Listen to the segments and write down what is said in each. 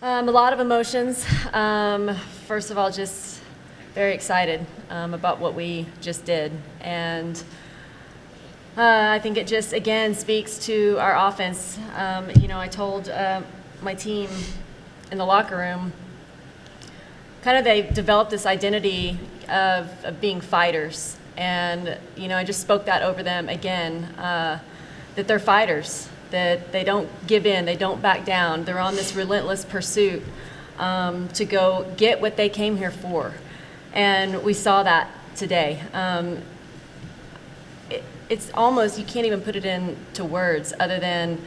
A lot of emotions. First of all, just very excited about what we just did. And I think it just, again, speaks to our offense. I told my team in the locker room, kind of they developed this identity of being fighters. And, I just spoke that over them again, that they're fighters, that they don't give in, they don't back down. They're on this relentless pursuit to go get what they came here for. And we saw that today. It's almost, you can't even put it into words other than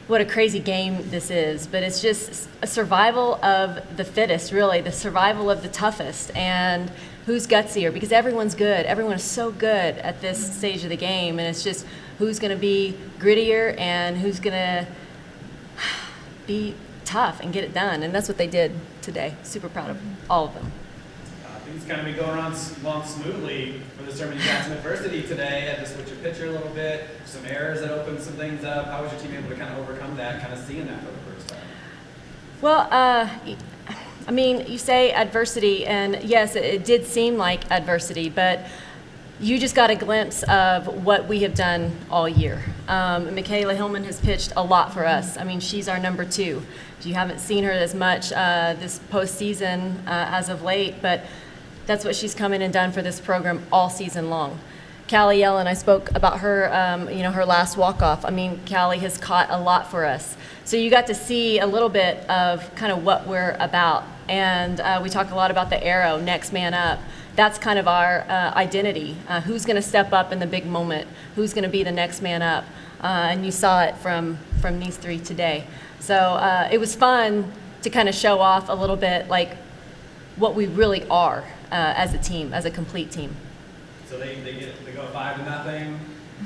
what a crazy game this is. But it's just a survival of the fittest, really, the survival of the toughest. And who's gutsier, because everyone's good. Everyone is so good at this stage of the game, and it's just who's going to be grittier and who's going to be tough and get it done. And that's what they did today. Super proud of all of them. Things kind of been going along smoothly for the Sermon. You got some adversity today, had to switch your pitcher a little bit, some errors that opened some things up. How was your team able to kind of overcome that, kind of seeing that for the first time? Well, you say adversity, and yes, it did seem like adversity, but you just got a glimpse of what we have done all year. Michaela Hillman has pitched a lot for us. She's our number 2. You haven't seen her as much this postseason as of late, but that's what she's come in and done for this program all season long. Callie, Yellin, I spoke about her, her last walk-off. Callie has caught a lot for us. So you got to see a little bit of kind of what we're about. And we talk a lot about the arrow, next man up. That's kind of our identity. Who's going to step up in the big moment? Who's going to be the next man up? And you saw it from these 3 today. So it was fun to kind of show off a little bit like what we really are as a team, as a complete team. So they go 5-0.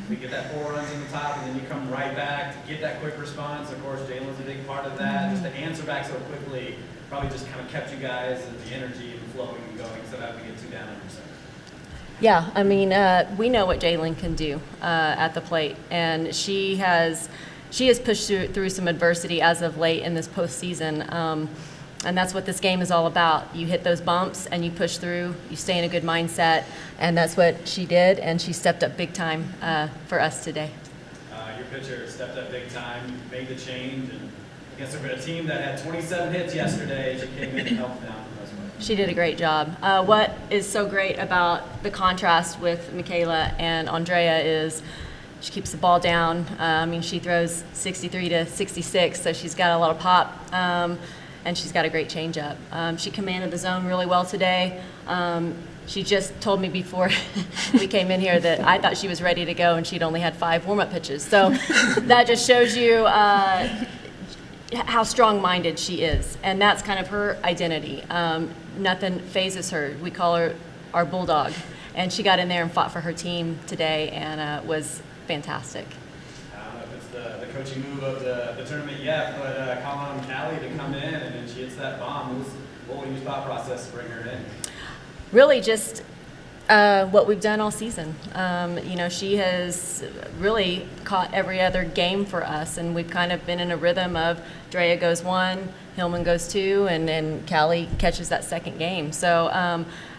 We get that 4 runs in the top, and then you come right back to get that quick response. Of course, Jaylan's a big part of that. Just to answer back so quickly probably just kind of kept you guys and the energy and flowing and going, so that we get 2 down on yourself. Yeah, we know what Jaylan can do at the plate, and she has pushed through some adversity as of late in this postseason. And that's what this game is all about. You hit those bumps and you push through, you stay in a good mindset, and that's what she did, and she stepped up big time for us today. Your pitcher stepped up big time, made the change, and against a team that had 27 hits yesterday, she came in and helped them out for the most part. She did a great job. What is so great about the contrast with Michaela and Andrea is she keeps the ball down. She throws 63 to 66, so she's got a lot of pop. And she's got a great changeup. She commanded the zone really well today. She just told me before we came in here that I thought she was ready to go, and she'd only had 5 warm-up pitches. So that just shows you how strong-minded she is, and that's kind of her identity. Nothing phases her. We call her our bulldog, and she got in there and fought for her team today, and was fantastic. The coaching move of the tournament yet, but calling on Callie to come in, and then she hits that bomb. What was your thought process to bring her in? Really just what we've done all season. She has really caught every other game for us, and we've kind of been in a rhythm of Andrea goes 1, Hillman goes 2, and then Callie catches that second game. So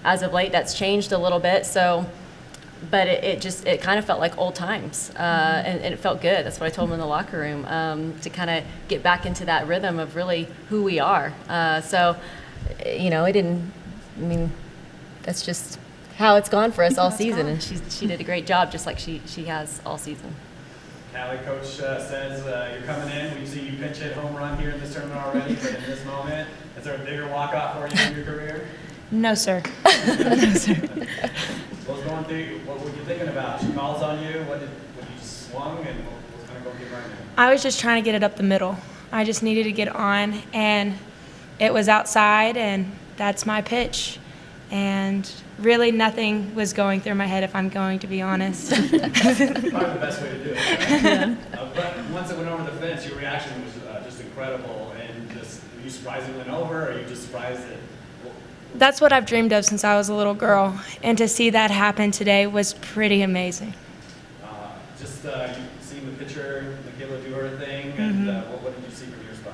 as of late, that's changed a little bit. But it kind of felt like old times, and it felt good. That's what I told them in the locker room, to kind of get back into that rhythm of really who we are. That's just how it's gone for us all season, and she did a great job, just like she has all season. Callie, coach says you're coming in. We've seen you pinch hit home run here in this tournament already, but in this moment, is there a bigger walk-off for you in your career? No, sir. No, sir. What was going through? What were you thinking about? She calls on you. What you swung, and what was kind of going through right now? I was just trying to get it up the middle. I just needed to get on, and it was outside, and that's my pitch. And really nothing was going through my head, if I'm going to be honest. Probably the best way to do it. Right? Yeah. But once it went over the fence, your reaction was just incredible. And were you surprised it went over, or are you just surprised that? That's what I've dreamed of since I was a little girl, and to see that happen today was pretty amazing. You've seen the pitcher, Michaela, do her thing, and what did you see from your spot?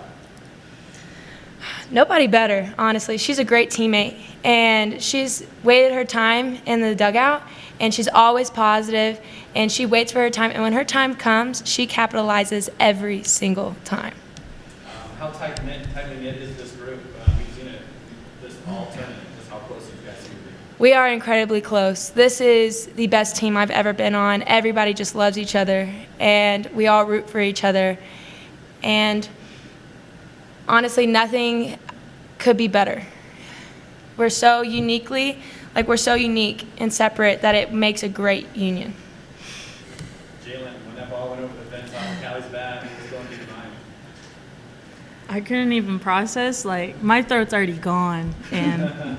Nobody better, honestly. She's a great teammate, and she's waited her time in the dugout, and she's always positive, and she waits for her time, and when her time comes, she capitalizes every single time. How tightly knit is this group? We've seen it this all tournament. Just how close you guys seem to be. We are incredibly close. This is the best team I've ever been on. Everybody just loves each other, and we all root for each other. And honestly, nothing could be better. We're so unique and separate that it makes a great union. Jaylan, when that ball went over the fence off of Callie's bat, it was going through your mind. I couldn't even process, like, my throat's already gone, and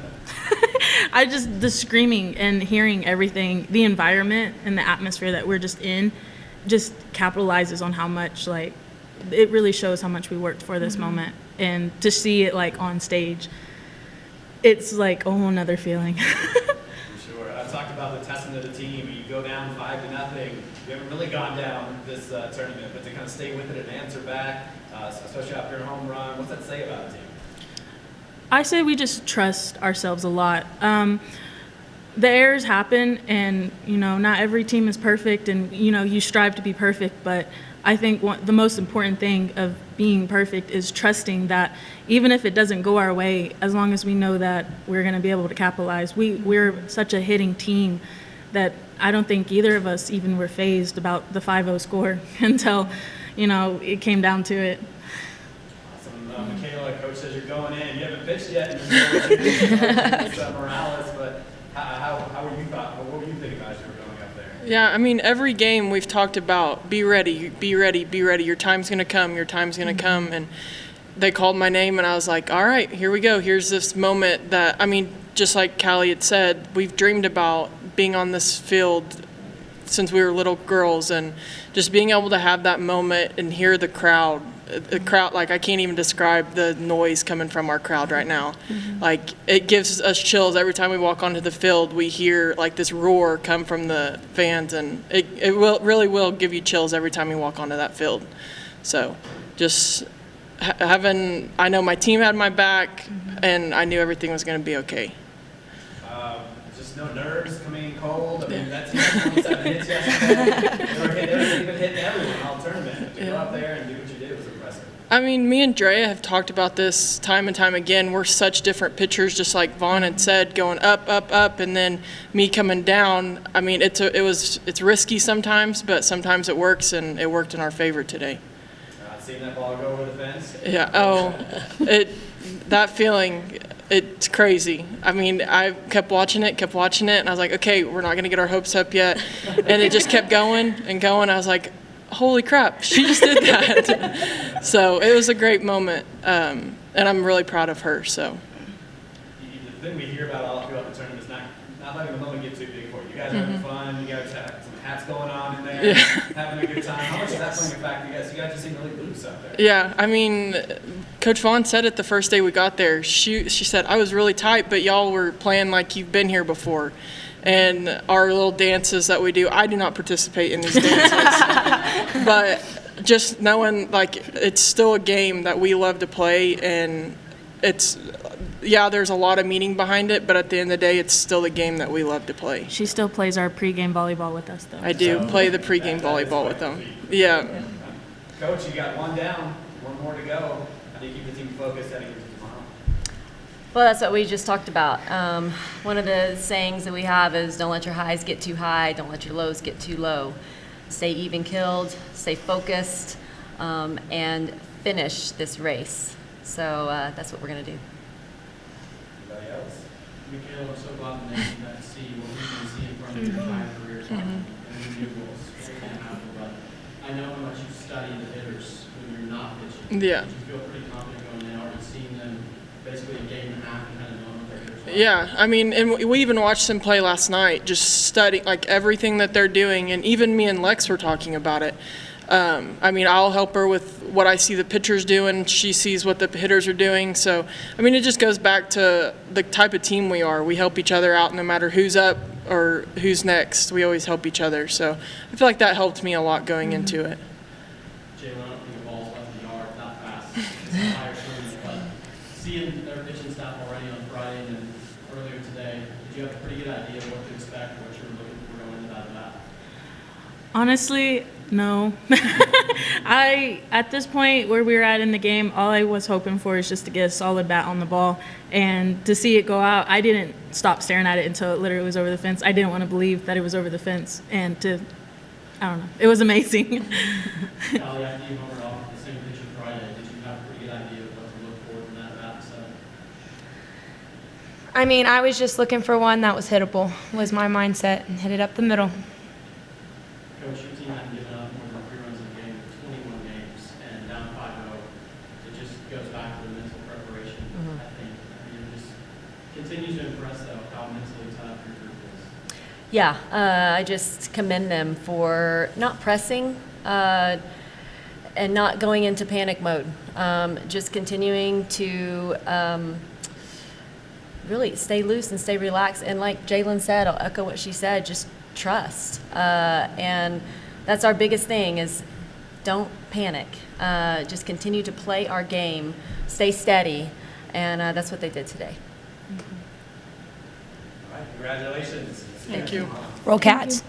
the screaming and hearing everything, the environment and the atmosphere that we're just in, just capitalizes on how much, like, it really shows how much we worked for this moment. And to see it, like, on stage, it's like a whole nother feeling. For sure. I've talked about the testament of the team. You go down 5-0. You haven't really gone down this tournament, but to kind of stay with it and answer back, especially after a home run, what's that say about the team? I say we just trust ourselves a lot. The errors happen, and, not every team is perfect, and, you strive to be perfect, but I think the most important thing of being perfect is trusting that even if it doesn't go our way, as long as we know that we're going to be able to capitalize. We're such a hitting team that I don't think either of us even were fazed about the 5-0 score until, it came down to it. Awesome. Michaela, coach says you're going in. You haven't pitched yet, and it's Morales, but what were you thinking about as you were going up there? Yeah, I mean, every game we've talked about, be ready, be ready, be ready. Your time's going to come, your time's going to come. And they called my name, and I was like, all right, here we go. Here's this moment that, I mean, just like Callie had said, we've dreamed about being on this field since we were little girls, and just being able to have that moment and hear the crowd, like, I can't even describe the noise coming from our crowd right now. Like, it gives us chills every time we walk onto the field. We hear like this roar come from the fans, and it really will give you chills every time you walk onto that field. So just I know my team had my back, and I knew everything was going to be okay. Just no nerves coming in cold. I mean, that team had 27 hits yesterday. They were even hitting everyone all tournament. To go up there and do what you did was impressive. I mean, me and Andrea have talked about this time and time again. We're such different pitchers, just like Vaughan had said, going up, up, up, and then me coming down. I mean, it's risky sometimes, but sometimes it works, and it worked in our favor today. Seeing that ball go over the fence? Yeah. Oh, that feeling. It's crazy. I mean, I kept watching it, and I was like, okay, we're not going to get our hopes up yet. And it just kept going and going. I was like, holy crap, she just did that. So it was a great moment, and I'm really proud of her. So the thing we hear about all throughout the tournament is not letting the moment get too big for you. You guys are having fun. You guys have some hats going on in there, having a good time. How much is that playing a factor? You guys just seem really loose out there. Yeah, I mean, Coach Vaughan said it the first day we got there. She said, I was really tight, but y'all were playing like you've been here before. And our little dances that we do, I do not participate in these dances. But just knowing, like, it's still a game that we love to play, and there's a lot of meaning behind it, but at the end of the day, it's still a game that we love to play. She still plays our pregame volleyball with us, though. I do play the pregame volleyball with them. Yeah. Coach, you got one down, one more to go. How do you keep the team focused heading into tomorrow? Well, that's what we just talked about. One of the sayings that we have is don't let your highs get too high, don't let your lows get too low. Stay even-keeled, stay focused, and finish this race. So that's what we're going to do. Anybody else? Michaela, I'm so glad the nation got to see what we can see in front of your entire career and your goals. But I know how much you study the hitters when you're not pitching. Yeah. But you feel pretty confident going in, already seeing them basically a game and a half and kind of knowing what their hitters like. Yeah, I mean, and we even watched them play last night, just studying like everything that they're doing, and even me and Lex were talking about it. I mean, I'll help her with what I see the pitchers doing. She sees what the hitters are doing. So, I mean, it just goes back to the type of team we are. We help each other out no matter who's up or who's next. We always help each other. So I feel like that helped me a lot going into it. Jaylan, I don't think the ball's left the yard that fast. It's a higher swing, but seeing their pitching staff already on Friday and then earlier today, did you have a pretty good idea of what to expect, what you were looking for going into that bat? Honestly, no. At this point where we were at in the game, all I was hoping for is just to get a solid bat on the ball and to see it go out. I didn't stop staring at it until it literally was over the fence. I didn't want to believe that it was over the fence, and I don't know, it was amazing. Callie, after you homered off the same pitcher Friday, did you have a pretty good idea of what to look for in that bat? So, I mean, I was just looking for one that was hittable, was my mindset, and hit it up the middle. Coach, your team hadn't given up more than 3 runs in a game for 21 games, and down 5-0. It just goes back to the mental preparation, I think. I mean, it just continues to impress, though, how mentally tough your group is. Yeah, I just commend them for not pressing and not going into panic mode. Just continuing to really stay loose and stay relaxed. And like Jaylan said, I'll echo what she said, just trust. And that's our biggest thing is don't panic. Just continue to play our game, stay steady. And that's what they did today. All right, congratulations. Thank you. Roll Cats.